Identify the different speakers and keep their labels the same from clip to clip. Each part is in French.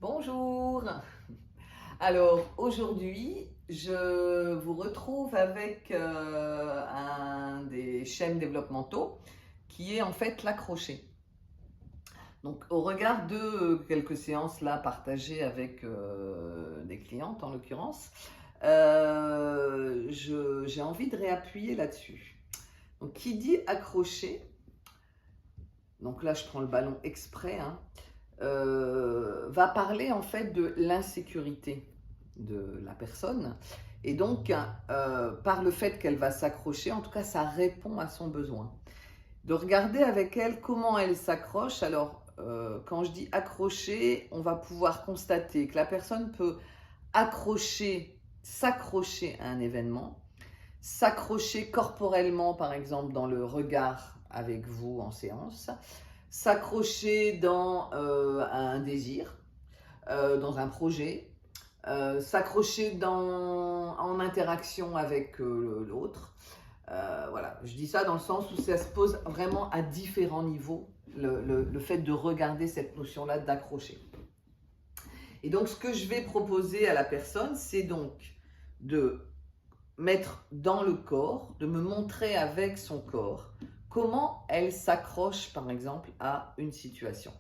Speaker 1: Bonjour. Alors aujourd'hui, je vous retrouve avec un des chaînes développementaux qui est en fait l'accroché. Donc au regard de quelques séances là partagées avec des clientes en l'occurrence, j'ai envie de réappuyer là-dessus. Donc qui dit accrocher, donc là je prends le ballon exprès, hein, va parler en fait de l'insécurité de la personne. Et donc, par le fait qu'elle va s'accrocher, en tout cas, ça répond à son besoin. De regarder avec elle comment elle s'accroche. Alors, quand je dis accrocher, on va pouvoir constater que la personne peut accrocher, s'accrocher à un événement, s'accrocher corporellement, par exemple, dans le regard avec vous en séance, s'accrocher dans un désir, dans un projet, s'accrocher en interaction avec l'autre. Voilà, je dis ça dans le sens où ça se pose vraiment à différents niveaux, le fait de regarder cette notion-là d'accrocher. Et donc, ce que je vais proposer à la personne, c'est donc de mettre dans le corps, de me montrer avec son corps comment elle s'accroche, par exemple, à une situation.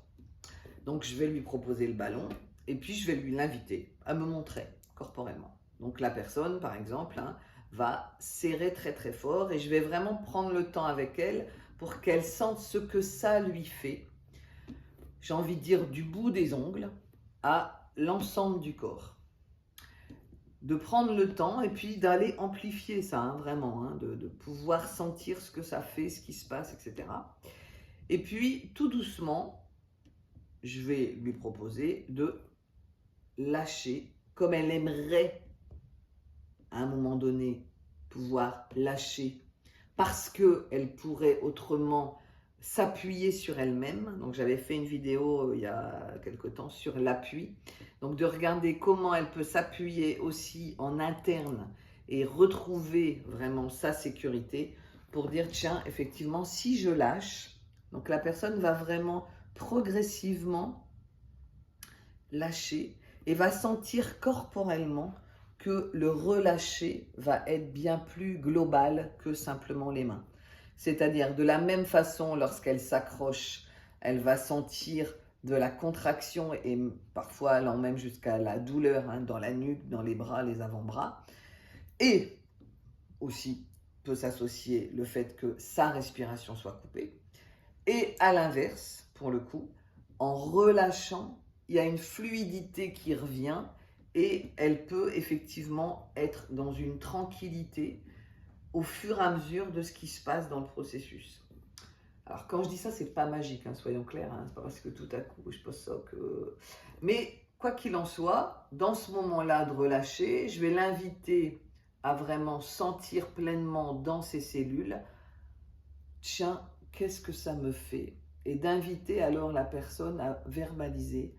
Speaker 1: Donc, je vais lui proposer le ballon et puis je vais lui l'inviter à me montrer corporellement. Donc, la personne, par exemple, hein, va serrer très très fort et je vais vraiment prendre le temps avec elle pour qu'elle sente ce que ça lui fait. J'ai envie de dire du bout des ongles à l'ensemble du corps. De prendre le temps et puis d'aller amplifier ça, hein, vraiment, hein, de pouvoir sentir ce que ça fait, ce qui se passe, etc. Et puis, tout doucement, je vais lui proposer de lâcher comme elle aimerait à un moment donné pouvoir lâcher parce qu'elle pourrait autrement s'appuyer sur elle-même. Donc j'avais fait une vidéo il y a quelque temps sur l'appui. Donc de regarder comment elle peut s'appuyer aussi en interne et retrouver vraiment sa sécurité pour dire tiens, effectivement, si je lâche, donc la personne va vraiment progressivement lâcher et va sentir corporellement que le relâcher va être bien plus global que simplement les mains. C'est-à-dire de la même façon, lorsqu'elle s'accroche, elle va sentir de la contraction et parfois allant même jusqu'à la douleur, hein, dans la nuque, dans les bras, les avant-bras. Et aussi peut s'associer le fait que sa respiration soit coupée. Et à l'inverse, pour le coup, en relâchant, il y a une fluidité qui revient et elle peut effectivement être dans une tranquillité au fur et à mesure de ce qui se passe dans le processus. Alors quand je dis ça, c'est pas magique, hein, soyons clairs, hein, c'est pas parce que tout à coup je pose ça que... Mais quoi qu'il en soit, dans ce moment-là de relâcher, je vais l'inviter à vraiment sentir pleinement dans ses cellules, tiens, qu'est-ce que ça me fait? Et d'inviter alors la personne à verbaliser,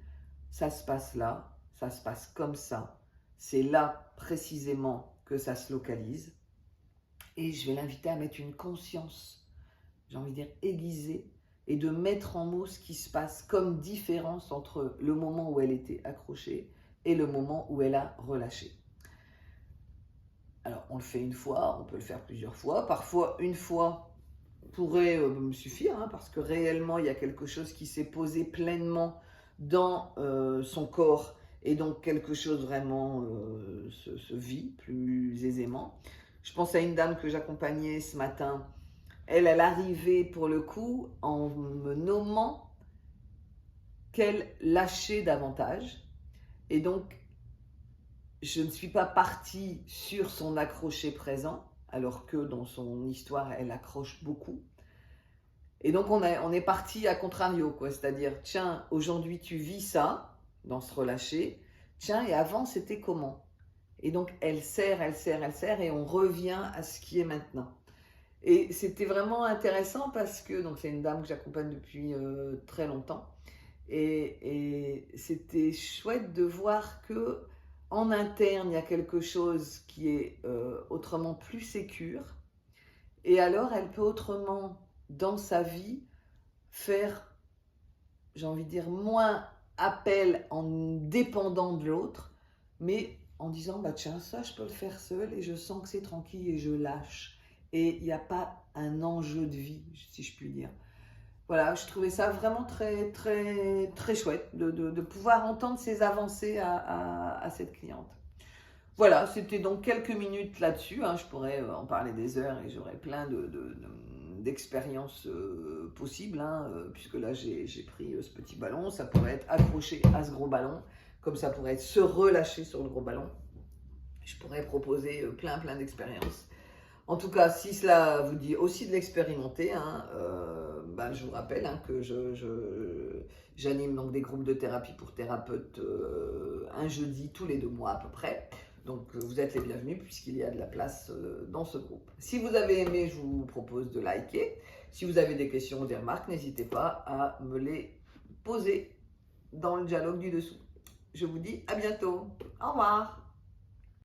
Speaker 1: ça se passe là, ça se passe comme ça, c'est là précisément que ça se localise. Et je vais l'inviter à mettre une conscience, j'ai envie de dire aiguisée, et de mettre en mots ce qui se passe comme différence entre le moment où elle était accrochée et le moment où elle a relâché. Alors on le fait une fois, on peut le faire plusieurs fois, parfois une fois pourrait me suffire, hein, parce que réellement il y a quelque chose qui s'est posé pleinement dans son corps et donc quelque chose vraiment se vit plus aisément. Je pense à une dame que j'accompagnais ce matin. Elle arrivait pour le coup en me nommant qu'elle lâchait davantage. Et donc, je ne suis pas partie sur son accroché présent, alors que dans son histoire, elle accroche beaucoup. Et donc, on est parti à contrario, quoi. C'est-à-dire, tiens, aujourd'hui, tu vis ça, dans ce relâché. Tiens, et avant, c'était comment? Et donc, elle serre, elle serre, elle serre, et on revient à ce qui est maintenant. Et c'était vraiment intéressant parce que, donc c'est une dame que j'accompagne depuis très longtemps. Et c'était chouette de voir que en interne, il y a quelque chose qui est autrement plus sécure. Et alors, elle peut autrement, dans sa vie, faire, j'ai envie de dire, moins appel en dépendant de l'autre, mais en disant, bah tiens, ça je peux le faire seul et je sens que c'est tranquille et je lâche. Et il n'y a pas un enjeu de vie, si je puis dire. Voilà, je trouvais ça vraiment très, très, très chouette de pouvoir entendre ces avancées à cette cliente. Voilà, c'était donc quelques minutes là-dessus, hein. Je pourrais en parler des heures et j'aurais plein d'expériences possibles, hein, puisque là j'ai pris ce petit ballon, ça pourrait être accroché à ce gros ballon, comme ça pourrait être se relâcher sur le gros ballon. Je pourrais proposer plein d'expériences. En tout cas, si cela vous dit aussi de l'expérimenter, hein, je vous rappelle, hein, que j'anime donc des groupes de thérapie pour thérapeutes un jeudi tous les 2 mois à peu près. Donc vous êtes les bienvenus puisqu'il y a de la place dans ce groupe. Si vous avez aimé, je vous propose de liker. Si vous avez des questions ou des remarques, n'hésitez pas à me les poser dans le dialogue du dessous. Je vous dis à bientôt. Au revoir.